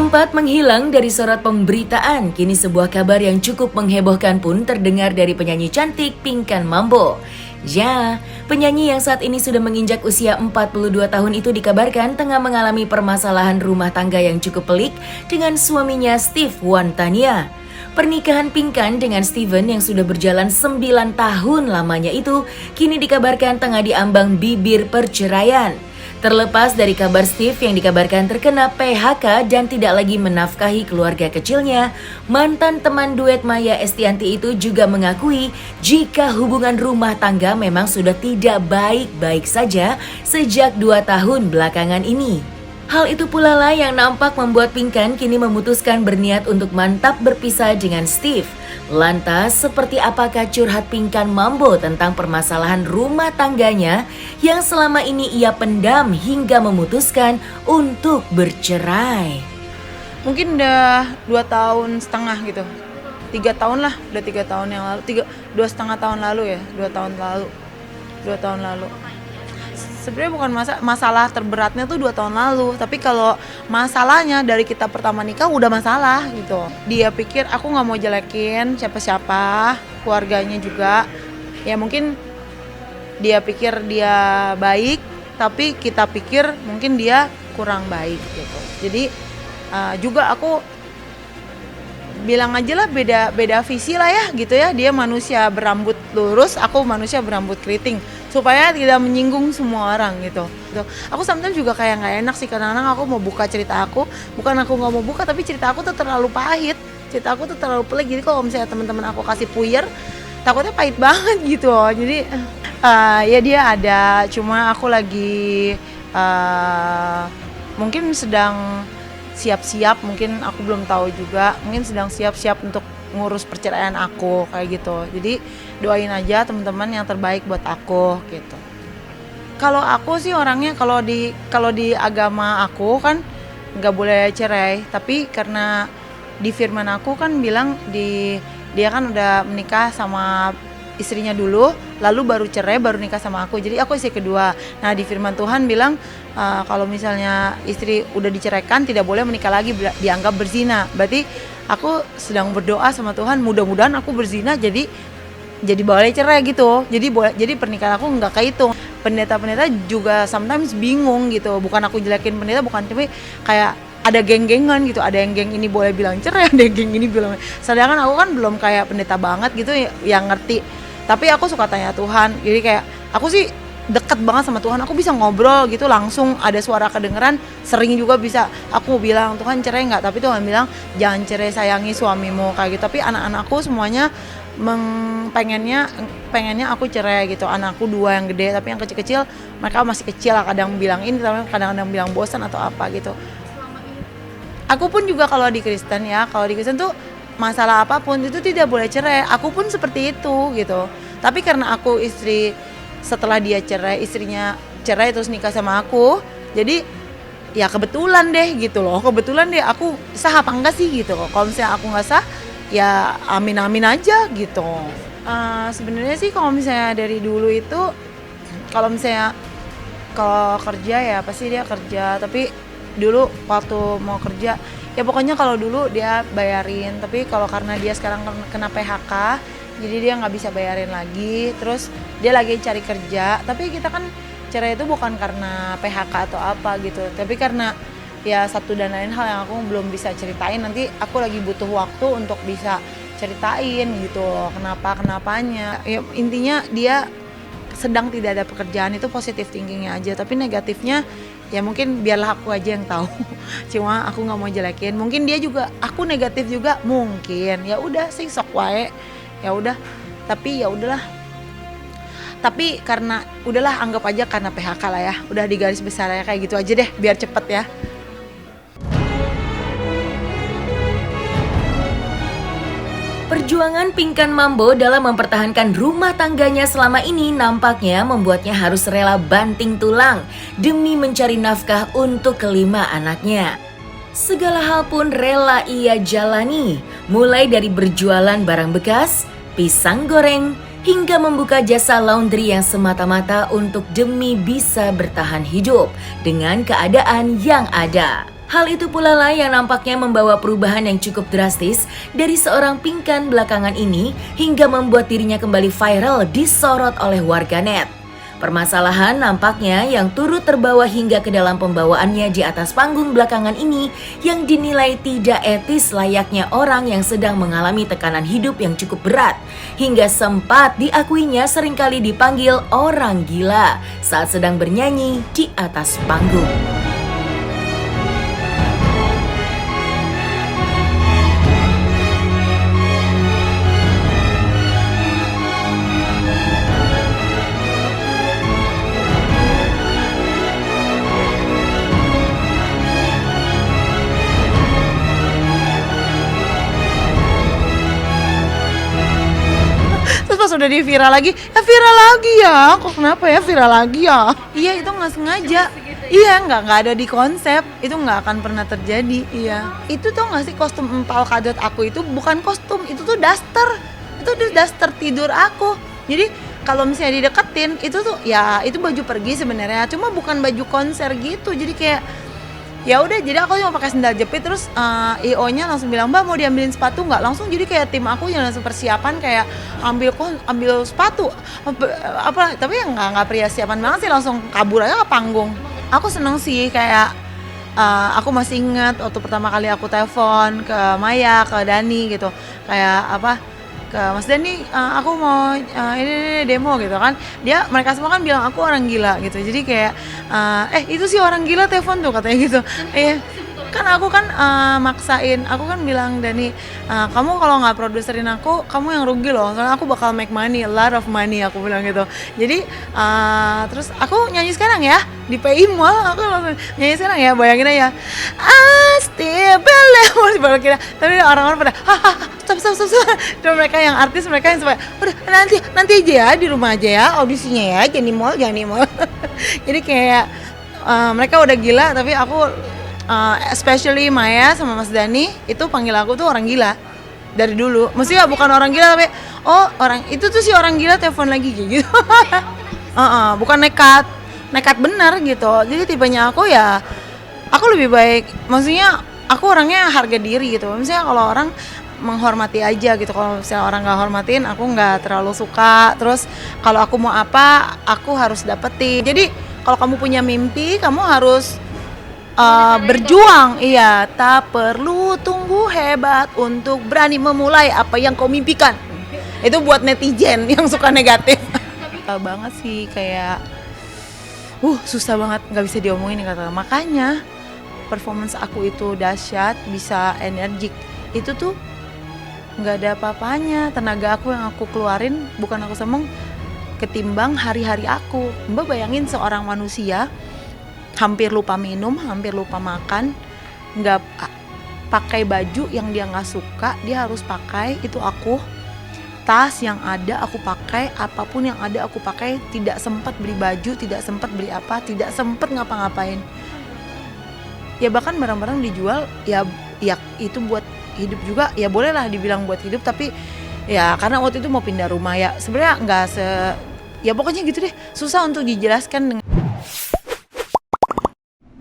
Sempat menghilang dari sorot pemberitaan, kini sebuah kabar yang cukup menghebohkan pun terdengar dari penyanyi cantik Pinkan Mambo. Ya, penyanyi yang saat ini sudah menginjak usia 42 tahun itu dikabarkan tengah mengalami permasalahan rumah tangga yang cukup pelik dengan suaminya Steve Wantania. Pernikahan Pinkan dengan Steven yang sudah berjalan 9 tahun lamanya itu kini dikabarkan tengah diambang bibir perceraian. Terlepas dari kabar Steve yang dikabarkan terkena PHK dan tidak lagi menafkahi keluarga kecilnya, mantan teman duet Maia Estianty itu juga mengakui jika hubungan rumah tangga memang sudah tidak baik-baik saja sejak 2 tahun belakangan ini. Hal itu pula lah yang nampak membuat Pinkan kini memutuskan berniat untuk mantap berpisah dengan Steve. Lantas, seperti apakah curhat Pinkan Mambo tentang permasalahan rumah tangganya yang selama ini ia pendam hingga memutuskan untuk bercerai? Mungkin udah 2,5 tahun gitu, 3 tahun lah, udah 3 tahun yang lalu, 2,5 tahun lalu ya, 2 tahun lalu. Sebenarnya bukan masalah terberatnya tuh 2 tahun lalu, tapi kalau masalahnya dari kita pertama nikah udah masalah gitu. Dia pikir aku nggak mau jelekin siapa-siapa, keluarganya juga. Ya mungkin dia pikir dia baik, tapi kita pikir mungkin dia kurang baik gitu. Jadi juga aku bilang aja lah beda visi lah ya gitu ya. Dia manusia berambut lurus, aku manusia berambut keriting, supaya tidak menyinggung semua orang gitu. Aku sometimes juga kayak nggak enak sih, kadang-kadang aku mau buka cerita aku, bukan aku nggak mau buka, tapi cerita aku tuh terlalu pahit, cerita aku tuh terlalu pelik. Jadi kalau misalnya teman-teman aku kasih puyer, takutnya pahit banget gitu. Jadi ya dia ada, cuma aku lagi mungkin sedang siap-siap, mungkin aku belum tahu juga, mungkin sedang siap-siap untuk ngurus perceraian aku kayak gitu. Jadi doain aja teman-teman yang terbaik buat aku gitu. Kalau aku sih orangnya kalau di agama aku kan nggak boleh cerai, tapi karena di firman aku kan bilang dia kan udah menikah sama istrinya dulu, lalu baru cerai, baru nikah sama aku. Jadi aku istri kedua. Nah di firman Tuhan bilang kalau misalnya istri udah diceraikan tidak boleh menikah lagi, dianggap berzina. Berarti aku sedang berdoa sama Tuhan, mudah-mudahan aku berzina jadi boleh cerai gitu. Jadi pernikahan aku nggak kehitung. Pendeta-pendeta juga sometimes bingung gitu. Bukan aku jelekin pendeta, bukan, tapi kayak ada geng-gengan gitu. Ada yang geng ini boleh bilang cerai, ada yang geng ini bilang. Sedangkan aku kan belum kayak pendeta banget gitu yang ngerti. Tapi aku suka tanya Tuhan. Jadi kayak aku sih deket banget sama Tuhan, aku bisa ngobrol gitu langsung, ada suara kedengeran, sering juga bisa aku bilang Tuhan cerai nggak, tapi Tuhan bilang jangan cerai, sayangi suamimu kayak gitu. Tapi anak-anakku semuanya pengennya aku cerai gitu. Anakku 2 yang gede, tapi yang kecil-kecil mereka masih kecil lah, kadang bilang ini, kadang-kadang bilang bosan atau apa gitu. Aku pun juga kalau di Kristen tuh masalah apapun itu tidak boleh cerai. Aku pun seperti itu gitu. Tapi karena aku istri, setelah dia cerai, istrinya cerai terus nikah sama aku, jadi ya kebetulan deh gitu loh. Kebetulan deh aku sah apa enggak sih gitu. Kalau misalnya aku nggak sah, ya amin-amin aja gitu. Sebenarnya sih kalau misalnya dari dulu itu, kalau kerja ya pasti dia kerja. Tapi dulu waktu mau kerja, ya pokoknya kalau dulu dia bayarin. Tapi kalau karena dia sekarang kena PHK, jadi dia nggak bisa bayarin lagi. Terus dia lagi cari kerja. Tapi kita kan cerai itu bukan karena PHK atau apa gitu, tapi karena ya satu dan lain hal yang aku belum bisa ceritain. Nanti aku lagi butuh waktu untuk bisa ceritain gitu loh, kenapanya. Ya intinya dia sedang tidak ada pekerjaan, itu positif thinkingnya aja. Tapi negatifnya ya mungkin biarlah aku aja yang tahu. Cuma aku nggak mau jelekin. Mungkin dia juga, aku negatif juga mungkin. Ya udah sih sok wae. Ya udah. Tapi ya udahlah. Tapi karena udahlah, anggap aja karena PHK lah ya. Udah di garis besar ya kayak gitu aja deh, biar cepet ya. Perjuangan Pinkan Mambo dalam mempertahankan rumah tangganya selama ini nampaknya membuatnya harus rela banting tulang demi mencari nafkah untuk kelima anaknya. Segala hal pun rela ia jalani, mulai dari berjualan barang bekas, pisang goreng, hingga membuka jasa laundry yang semata-mata untuk demi bisa bertahan hidup dengan keadaan yang ada. Hal itu pula lah yang nampaknya membawa perubahan yang cukup drastis dari seorang Pinkan belakangan ini hingga membuat dirinya kembali viral disorot oleh warganet. Permasalahan nampaknya yang turut terbawa hingga ke dalam pembawaannya di atas panggung belakangan ini yang dinilai tidak etis layaknya orang yang sedang mengalami tekanan hidup yang cukup berat. Hingga sempat diakuinya seringkali dipanggil orang gila saat sedang bernyanyi di atas panggung. Terus pas udah di viral lagi, ya viral lagi ya, kok kenapa ya viral lagi ya? Iya itu nggak sengaja, iya nggak ada di konsep, itu nggak akan pernah terjadi, iya. Itu tau nggak sih kostum empal kadot aku itu bukan kostum, itu tuh daster, itu tuh daster tidur aku. Jadi kalau misalnya dideketin itu tuh ya itu baju pergi sebenarnya, cuma bukan baju konser gitu, jadi kayak ya udah jadi aku cuma pakai sendal jepit terus IO-nya langsung bilang mbak mau diambilin sepatu nggak, langsung jadi kayak tim aku yang langsung persiapan kayak ambil sepatu apa tapi ya nggak persiapan banget sih, langsung kabur aja ke panggung. Aku seneng sih kayak aku masih ingat waktu pertama kali aku telepon ke Maya, ke Dani gitu, kayak apa ke Mas Dani, aku mau ini demo gitu kan, mereka semua kan bilang aku orang gila gitu, jadi kayak itu sih orang gila telepon tuh katanya gitu. Iya kan aku kan maksain, aku kan bilang Dani, kamu kalau nggak produserin aku, kamu yang rugi loh, soalnya aku bakal make money, a lot of money, aku bilang gitu. Jadi terus aku nyanyi sekarang ya di PI Mall, aku langsung nyanyi sekarang ya, bayangin aja, still believe kira, tapi orang-orang pada stop. Dan mereka yang artis, mereka yang supaya udah nanti aja ya di rumah aja ya audisinya ya, jangan di mall. Jadi kayak mereka udah gila, tapi aku especially Maya sama Mas Dani itu panggil aku tuh orang gila dari dulu. Maksudnya bukan orang gila tapi orang itu tuh si orang gila telepon lagi kayak gitu. Bukan nekat bener gitu. Jadi tipenya aku ya aku lebih baik, maksudnya aku orangnya harga diri gitu. Misalnya kalau orang menghormati aja gitu, kalau misalnya orang nggak hormatin aku nggak terlalu suka. Terus kalau aku mau apa aku harus dapetin. Jadi kalau kamu punya mimpi kamu harus berjuang, iya, tak perlu tunggu hebat untuk berani memulai apa yang kau mimpikan. Itu buat netizen yang suka negatif. Banget sih kayak susah banget, nggak bisa diomongin kata. Makanya performance aku itu dahsyat, bisa energik. Itu tuh nggak ada apa-apanya, tenaga aku yang aku keluarin bukan aku semeng ketimbang hari-hari aku. Mbak bayangin seorang manusia hampir lupa minum, hampir lupa makan, nggak pakai baju yang dia nggak suka, dia harus pakai, itu aku. Tas yang ada aku pakai, apapun yang ada aku pakai, tidak sempat beli baju, tidak sempat beli apa, tidak sempat ngapa-ngapain. Ya bahkan barang-barang dijual, ya itu buat hidup juga, ya bolehlah dibilang buat hidup, tapi ya karena waktu itu mau pindah rumah ya, sebenarnya nggak ya pokoknya gitu deh, susah untuk dijelaskan dengan